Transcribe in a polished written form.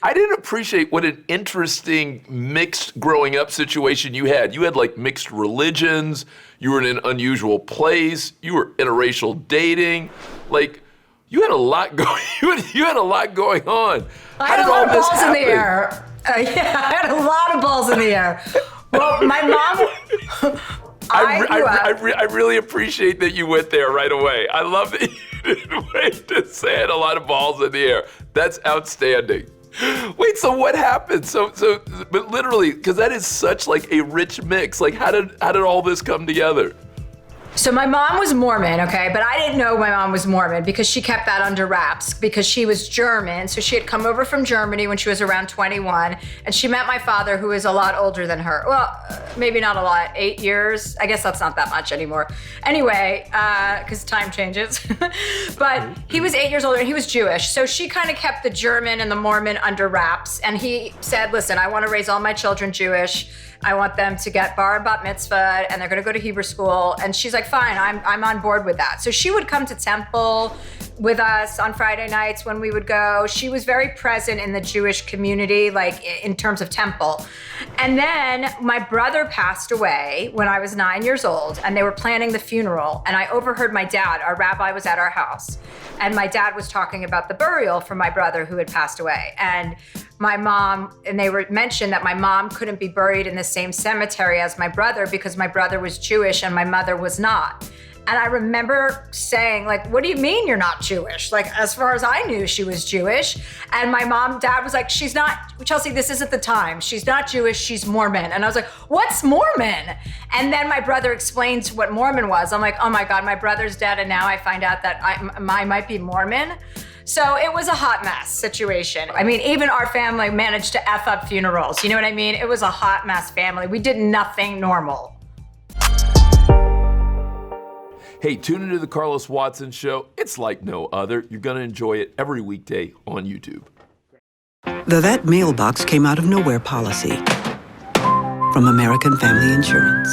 I didn't appreciate what an interesting mixed growing up situation you had. You had like mixed religions, you were in an unusual place, you were interracial dating, like you had a lot going. You had a lot going on. I had a lot of balls in the air. Yeah, I had a lot of balls in the air. Well, my mom. I really appreciate that you went there right away. I love that you didn't wait to say it. A lot of balls in the air. That's outstanding. Wait, so what happened? But literally, because that is such like a rich mix. Like, how did all this come together? So my mom was Mormon, okay, but I didn't know my mom was Mormon because she kept that under wraps because she was German. So she had come over from Germany when she was around 21, and she met my father, who is a lot older than her. Well, maybe not a lot, 8 years. I guess that's not that much anymore. Anyway, because time changes. But he was 8 years older and he was Jewish. So she kind of kept the German and the Mormon under wraps. And he said, listen, I want to raise all my children Jewish. I want them to get bar and bat mitzvah, and they're going to go to Hebrew school. And she's like, fine, I'm on board with that. So she would come to temple with us on Friday nights when we would go. She was very present in the Jewish community, like in terms of temple. And then my brother passed away when I was 9 years old, and they were planning the funeral. And I overheard my dad, our rabbi was at our house, and my dad was talking about the burial for my brother who had passed away. And my mom, and they were mentioned that my mom couldn't be buried in the same cemetery as my brother because my brother was Jewish and my mother was not. And I remember saying, like, what do you mean you're not Jewish? Like, as far as I knew, she was Jewish. And my dad was like, she's not, Chelsea, this isn't the time. She's not Jewish, she's Mormon. And I was like, what's Mormon? And then my brother explained what Mormon was. I'm like, oh my God, my brother's dead. And now I find out that I might be Mormon. So it was a hot mess situation. I mean, even our family managed to F up funerals. You know what I mean? It was a hot mess family. We did nothing normal. Hey, tune into the Carlos Watson Show. It's like no other. You're going to enjoy it every weekday on YouTube. The That Mailbox Came Out of Nowhere policy from American Family Insurance.